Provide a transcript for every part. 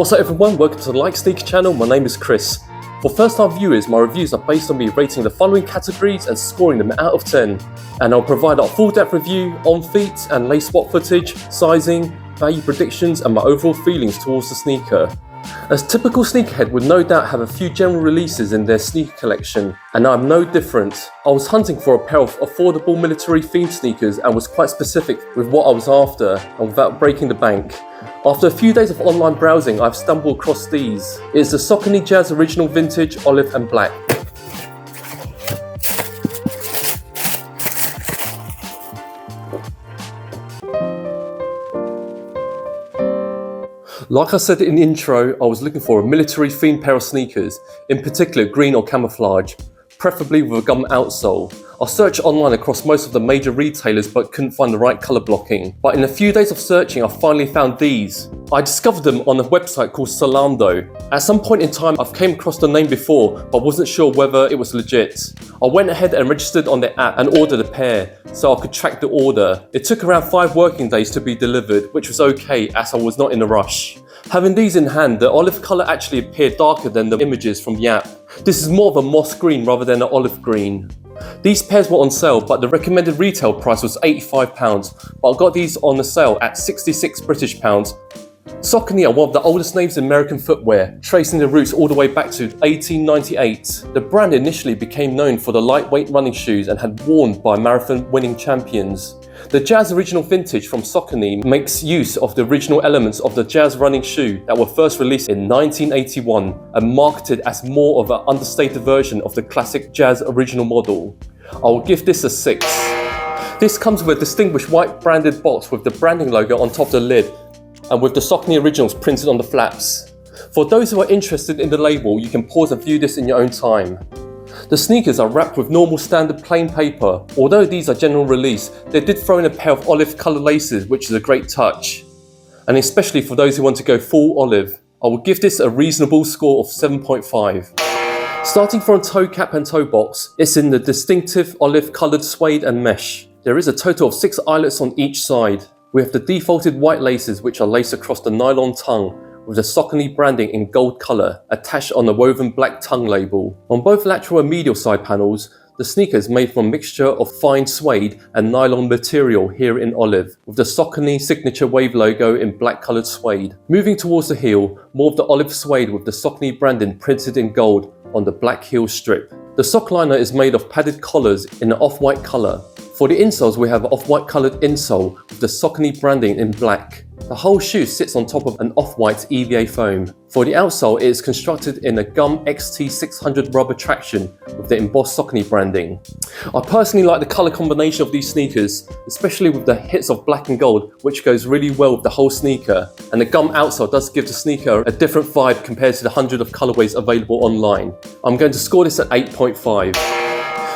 What's up everyone, welcome to the Like Sneaker channel. My name is Chris. For first time viewers, my reviews are based on me rating the following categories and scoring them out of 10. And I'll provide a full depth review on feet and lace swap footage, sizing, value predictions and my overall feelings towards the sneaker. A typical sneakerhead would no doubt have a few general releases in their sneaker collection, and I'm no different. I was hunting for a pair of affordable military themed sneakers and was quite specific with what I was after and without breaking the bank. After a few days of online browsing, I've stumbled across these. It's the Saucony Jazz Original Vintage Olive and Black. Like I said in the intro, I was looking for a military themed pair of sneakers, in particular green or camouflage, preferably with a gum outsole. I searched online across most of the major retailers but couldn't find the right colour blocking. But in a few days of searching, I finally found these. I discovered them on a website called Zalando. At some point in time, I've came across the name before, but wasn't sure whether it was legit. I went ahead and registered on the app and ordered a pair, so I could track the order. It took around 5 working days to be delivered, which was okay as I was not in a rush. Having these in hand, the olive colour actually appeared darker than the images from the app. This is more of a moss green rather than an olive green. These pairs were on sale, but the recommended retail price was £85, but I got these on the sale at £66 British. Saucony are one of the oldest names in American footwear, tracing their roots all the way back to 1898. The brand initially became known for the lightweight running shoes and had worn by marathon winning champions. The Jazz Original Vintage from Saucony makes use of the original elements of the Jazz running shoe that were first released in 1981 and marketed as more of an understated version of the classic Jazz original model. I will give this a 6. This comes with a distinguished white branded box with the branding logo on top of the lid and with the Saucony originals printed on the flaps. For those who are interested in the label, you can pause and view this in your own time. The sneakers are wrapped with normal standard plain paper. Although these are general release, they did throw in a pair of olive coloured laces, which is a great touch. And especially for those who want to go full olive, I will give this a reasonable score of 7.5. Starting from toe cap and toe box, it's in the distinctive olive coloured suede and mesh. There is a total of 6 eyelets on each side. We have the defaulted white laces which are laced across the nylon tongue with the Saucony branding in gold colour attached on the woven black tongue label. On both lateral and medial side panels, the sneaker is made from a mixture of fine suede and nylon material here in olive, with the Saucony signature wave logo in black coloured suede. Moving towards the heel, more of the olive suede with the Saucony branding printed in gold on the black heel strip. The sock liner is made of padded collars in an off-white colour. For the insoles, we have an off-white coloured insole with the Saucony branding in black. The whole shoe sits on top of an off-white EVA foam. For the outsole, it is constructed in a Gum XT600 rubber traction with the embossed Saucony branding. I personally like the colour combination of these sneakers, especially with the hits of black and gold, which goes really well with the whole sneaker. And the Gum outsole does give the sneaker a different vibe compared to the 100 of colourways available online. I'm going to score this at 8.5.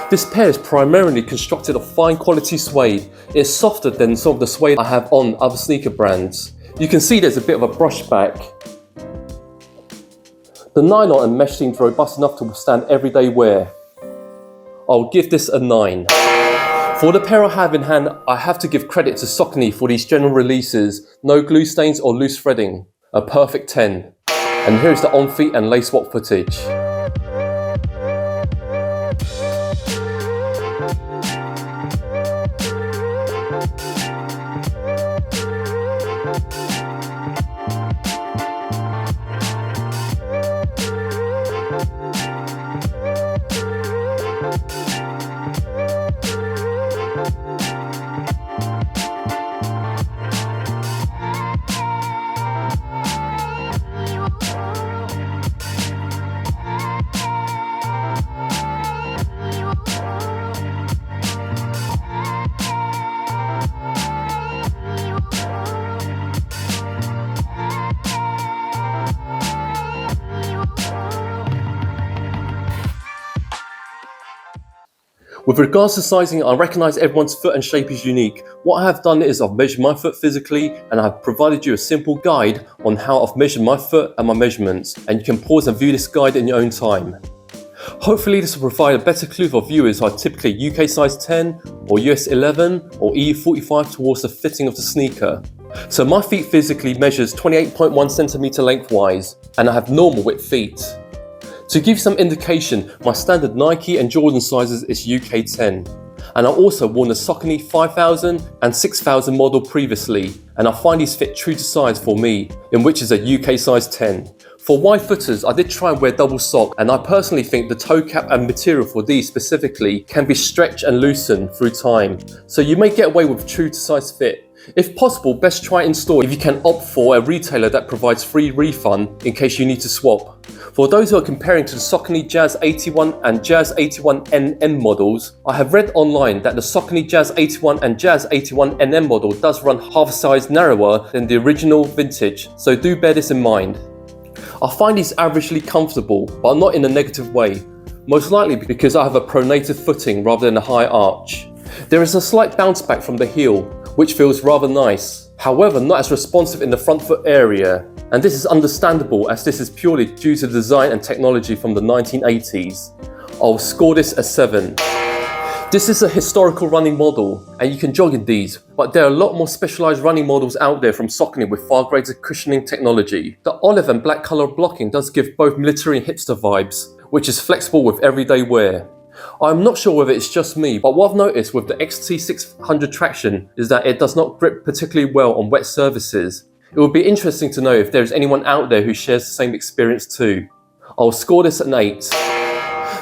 This pair is primarily constructed of fine quality suede. It is softer than some of the suede I have on other sneaker brands. You can see there's a bit of a brush back. The nylon and mesh seems robust enough to withstand everyday wear. I'll give this a 9. For the pair I have in hand, I have to give credit to Saucony for these general releases. No glue stains or loose threading. A perfect 10. And here's the on feet and lace swap footage. With regards to sizing, I recognise everyone's foot and shape is unique. What I have done is I've measured my foot physically and I've provided you a simple guide on how I've measured my foot and my measurements, and you can pause and view this guide in your own time. Hopefully this will provide a better clue for viewers who are typically UK size 10 or US 11 or EU 45 towards the fitting of the sneaker. So my feet physically measures 28.1 centimeter lengthwise, and I have normal width feet. To give some indication, my standard Nike and Jordan sizes is UK 10. And I also worn the Saucony 5000 and 6000 model previously, and I find these fit true to size for me, in which is a UK size 10. For wide footers, I did try and wear double sock, and I personally think the toe cap and material for these specifically can be stretched and loosened through time, so you may get away with true to size fit. If possible, best try in store if you can opt for a retailer that provides free refund in case you need to swap. For those who are comparing to the Saucony Jazz 81 and Jazz 81 NM models, I have read online that the Saucony Jazz 81 and Jazz 81 NM model does run half a size narrower than the original vintage, so do bear this in mind. I find these averagely comfortable, but not in a negative way, most likely because I have a pronated footing rather than a high arch. There is a slight bounce back from the heel, which feels rather nice, however not as responsive in the front foot area, and this is understandable as this is purely due to the design and technology from the 1980s. I'll score this a 7. This is a historical running model, and you can jog in these, but there are a lot more specialised running models out there from Saucony with far greater cushioning technology. The olive and black colour blocking does give both military and hipster vibes, which is flexible with everyday wear. I'm not sure whether it's just me, but what I've noticed with the XT600 traction is that it does not grip particularly well on wet surfaces. It would be interesting to know if there is anyone out there who shares the same experience too. I'll score this an 8.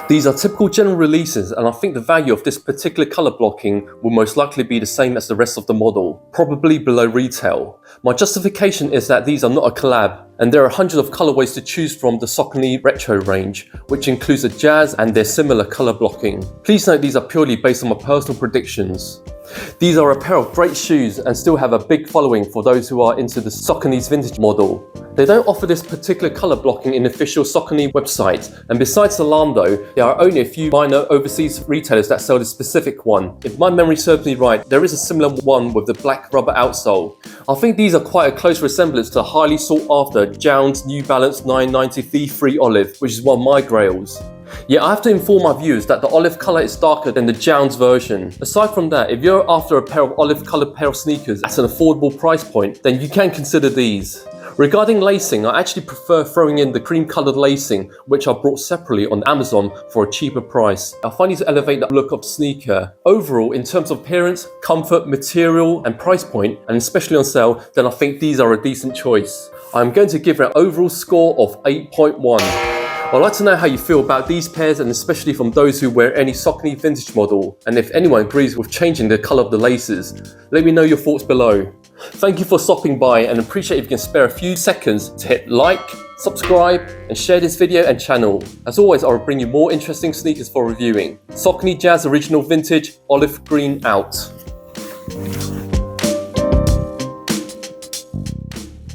These are typical general releases, and I think the value of this particular colour blocking will most likely be the same as the rest of the model, probably below retail. My justification is that these are not a collab, and there are hundreds of colourways to choose from the Saucony Retro range, which includes the Jazz and their similar colour blocking. Please note these are purely based on my personal predictions. These are a pair of great shoes and still have a big following for those who are into the Saucony's vintage model. They don't offer this particular colour blocking in the official Saucony website, and besides Zalando, there are only a few minor overseas retailers that sell this specific one. If my memory serves me right, there is a similar one with the black rubber outsole. I think these are quite a close resemblance to highly sought after JJJJound's New Balance 990 V3 Olive, which is one of my grails. Yet I have to inform my viewers that the olive colour is darker than the JJJJound's version. Aside from that, if you're after a pair of olive coloured pair of sneakers at an affordable price point, then you can consider these. Regarding lacing, I actually prefer throwing in the cream coloured lacing, which I bought separately on Amazon for a cheaper price. I find these elevate the look of the sneaker. Overall, in terms of appearance, comfort, material and price point, and especially on sale, then I think these are a decent choice. I'm going to give it an overall score of 8.1. I'd like to know how you feel about these pairs, and especially from those who wear any Saucony vintage model, and if anyone agrees with changing the colour of the laces. Let me know your thoughts below. Thank you for stopping by, and appreciate if you can spare a few seconds to hit like, subscribe and share this video and channel. As always, I will bring you more interesting sneakers for reviewing. Saucony Jazz Original Vintage Olive Green out.